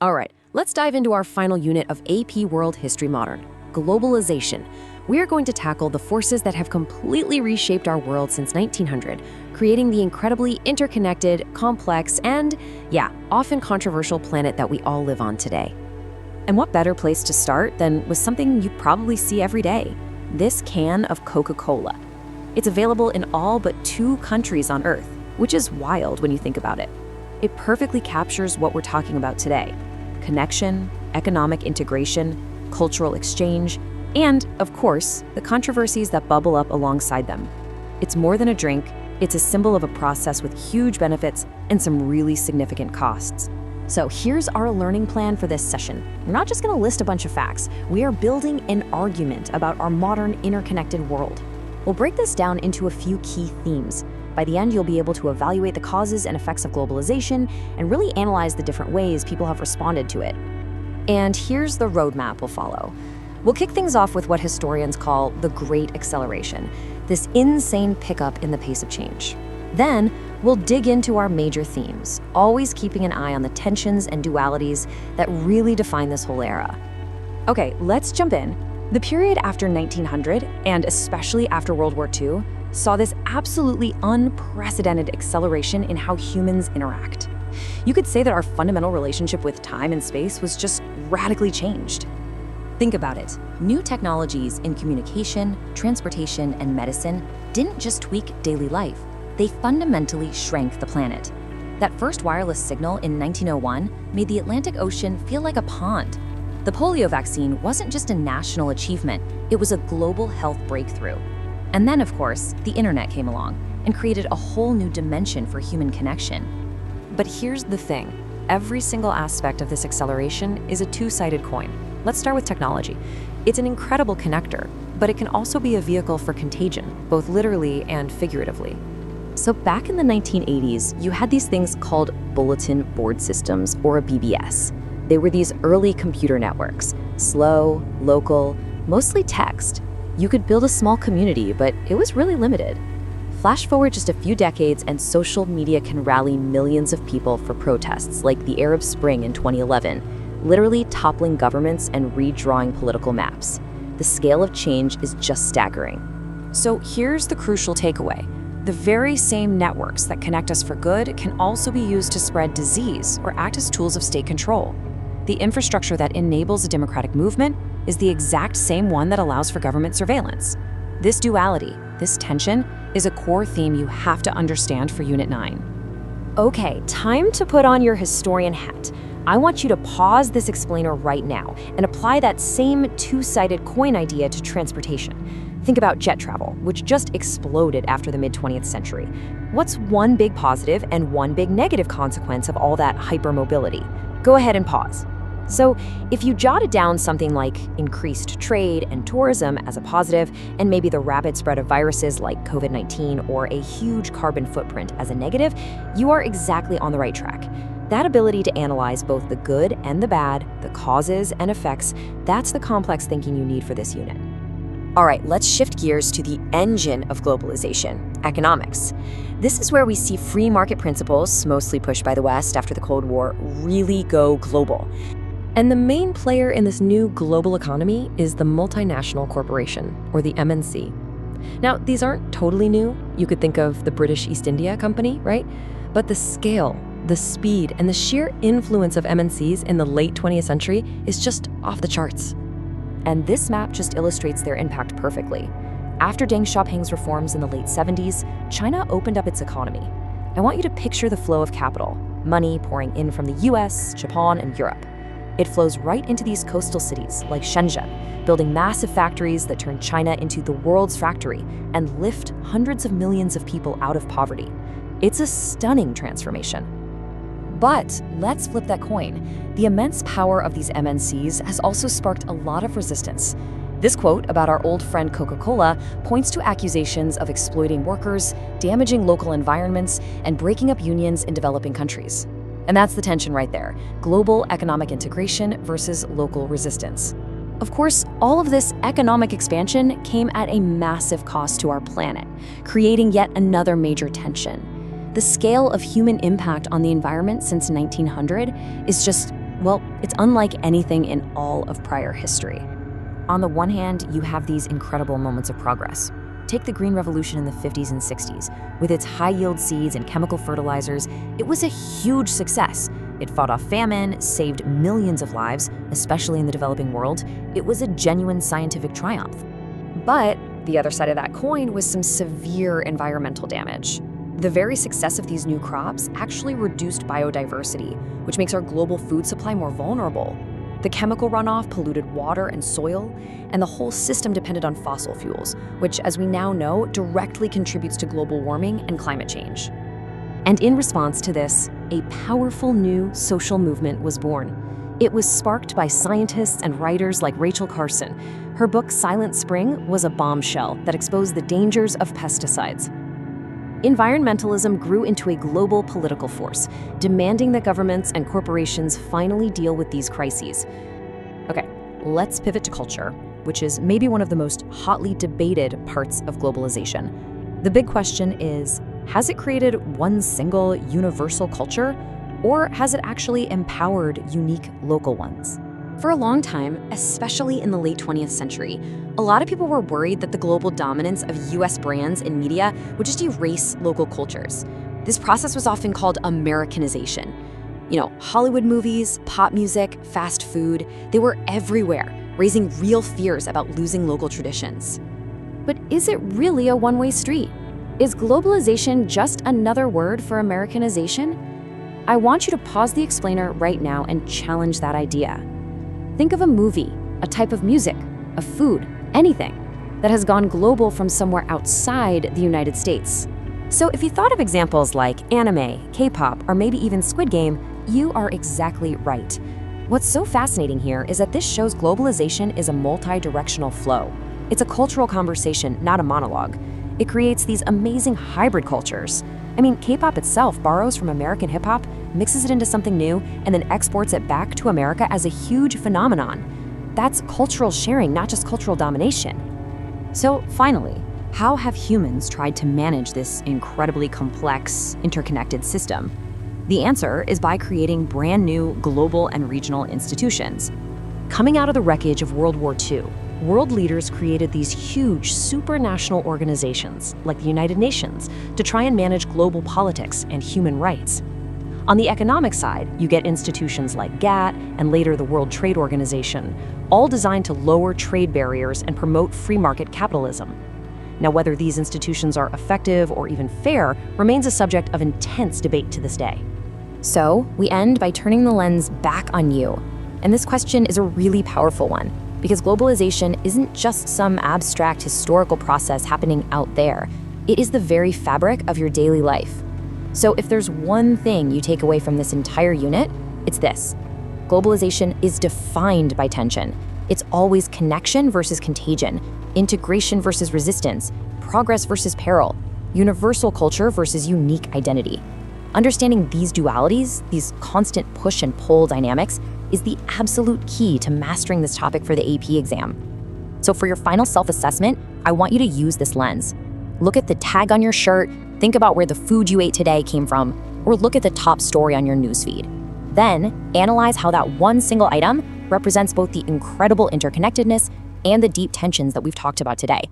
All right, let's dive into our final unit of AP World History Modern, globalization. We are going to tackle the forces that have completely reshaped our world since 1900, creating the incredibly interconnected, complex, and, yeah, often controversial planet that we all live on today. And what better place to start than with something you probably see every day? This can of Coca-Cola. It's available in all but 2 countries on Earth, which is wild when you think about it. It perfectly captures what we're talking about today: connection, economic integration, cultural exchange, and, of course, the controversies that bubble up alongside them. It's more than a drink, it's a symbol of a process with huge benefits and some really significant costs. So here's our learning plan for this session. We're not just going to list a bunch of facts, we are building an argument about our modern interconnected world. We'll break this down into a few key themes. By the end, you'll be able to evaluate the causes and effects of globalization and really analyze the different ways people have responded to it. And here's the roadmap we'll follow. We'll kick things off with what historians call the Great Acceleration, this insane pickup in the pace of change. Then, we'll dig into our major themes, always keeping an eye on the tensions and dualities that really define this whole era. Okay, let's jump in. The period after 1900, and especially after World War II, saw this absolutely unprecedented acceleration in how humans interact. You could say that our fundamental relationship with time and space was just radically changed. Think about it. New technologies in communication, transportation, and medicine didn't just tweak daily life, they fundamentally shrank the planet. That first wireless signal in 1901 made the Atlantic Ocean feel like a pond. The polio vaccine wasn't just a national achievement, it was a global health breakthrough. And then, of course, the internet came along and created a whole new dimension for human connection. But here's the thing. Every single aspect of this acceleration is a two-sided coin. Let's start with technology. It's an incredible connector, but it can also be a vehicle for contagion, both literally and figuratively. So back in the 1980s, you had these things called bulletin board systems, or a BBS. They were these early computer networks, slow, local, mostly text. You could build a small community, but it was really limited. Flash forward just a few decades and social media can rally millions of people for protests like the Arab Spring in 2011, literally toppling governments and redrawing political maps. The scale of change is just staggering. So here's the crucial takeaway. The very same networks that connect us for good can also be used to spread disease or act as tools of state control. The infrastructure that enables a democratic movement is the exact same one that allows for government surveillance. This duality, this tension, is a core theme you have to understand for Unit 9. Okay, time to put on your historian hat. I want you to pause this explainer right now and apply that same two-sided coin idea to transportation. Think about jet travel, which just exploded after the mid-20th century. What's one big positive and one big negative consequence of all that hypermobility? Go ahead and pause. So if you jotted down something like increased trade and tourism as a positive, and maybe the rapid spread of viruses like COVID-19 or a huge carbon footprint as a negative, you are exactly on the right track. That ability to analyze both the good and the bad, the causes and effects, that's the complex thinking you need for this unit. All right, let's shift gears to the engine of globalization, economics. This is where we see free market principles, mostly pushed by the West after the Cold War, really go global. And the main player in this new global economy is the multinational corporation, or the MNC. Now, these aren't totally new. You could think of the British East India Company, right? But the scale, the speed, and the sheer influence of MNCs in the late 20th century is just off the charts. And this map just illustrates their impact perfectly. After Deng Xiaoping's reforms in the late 70s, China opened up its economy. I want you to picture the flow of capital, money pouring in from the US, Japan, and Europe. It flows right into these coastal cities like Shenzhen, building massive factories that turn China into the world's factory and lift hundreds of millions of people out of poverty. It's a stunning transformation. But let's flip that coin. The immense power of these MNCs has also sparked a lot of resistance. This quote about our old friend Coca-Cola points to accusations of exploiting workers, damaging local environments, and breaking up unions in developing countries. And that's the tension right there, global economic integration versus local resistance. Of course, all of this economic expansion came at a massive cost to our planet, creating yet another major tension. The scale of human impact on the environment since 1900 is just Well, it's unlike anything in all of prior history. On the one hand, you have these incredible moments of progress. Take the Green Revolution in the 50s and 60s. With its high-yield seeds and chemical fertilizers, it was a huge success. It fought off famine, saved millions of lives, especially in the developing world. It was a genuine scientific triumph. But the other side of that coin was some severe environmental damage. The very success of these new crops actually reduced biodiversity, which makes our global food supply more vulnerable. The chemical runoff polluted water and soil, and the whole system depended on fossil fuels, which, as we now know, directly contributes to global warming and climate change. And in response to this, a powerful new social movement was born. It was sparked by scientists and writers like Rachel Carson. Her book Silent Spring was a bombshell that exposed the dangers of pesticides. Environmentalism grew into a global political force, demanding that governments and corporations finally deal with these crises. Okay, let's pivot to culture, which is maybe one of the most hotly debated parts of globalization. The big question is, has it created one single universal culture, or has it actually empowered unique local ones? For a long time, especially in the late 20th century, a lot of people were worried that the global dominance of US brands and media would just erase local cultures. This process was often called Americanization. Hollywood movies, pop music, fast food, they were everywhere, raising real fears about losing local traditions. But is it really a one-way street? Is globalization just another word for Americanization? I want you to pause the explainer right now and challenge that idea. Think of a movie, a type of music, a food, anything that has gone global from somewhere outside the United States. So if you thought of examples like anime, K-pop, or maybe even Squid Game, you are exactly right. What's so fascinating here is that this shows globalization is a multi-directional flow. It's a cultural conversation, not a monologue. It creates these amazing hybrid cultures. K-pop itself borrows from American hip-hop, mixes it into something new, and then exports it back to America as a huge phenomenon. That's cultural sharing, not just cultural domination. So finally, how have humans tried to manage this incredibly complex, interconnected system? The answer is by creating brand new global and regional institutions. Coming out of the wreckage of World War II, world leaders created these huge supranational organizations, like the United Nations, to try and manage global politics and human rights. On the economic side, you get institutions like GATT and later the World Trade Organization, all designed to lower trade barriers and promote free market capitalism. Now, whether these institutions are effective or even fair remains a subject of intense debate to this day. So, we end by turning the lens back on you. And this question is a really powerful one, because globalization isn't just some abstract historical process happening out there. It is the very fabric of your daily life. So if there's one thing you take away from this entire unit, it's this. Globalization is defined by tension. It's always connection versus contagion, integration versus resistance, progress versus peril, universal culture versus unique identity. Understanding these dualities, these constant push and pull dynamics, is the absolute key to mastering this topic for the AP exam. So for your final self-assessment, I want you to use this lens. Look at the tag on your shirt, think about where the food you ate today came from, or look at the top story on your newsfeed. Then, analyze how that one single item represents both the incredible interconnectedness and the deep tensions that we've talked about today.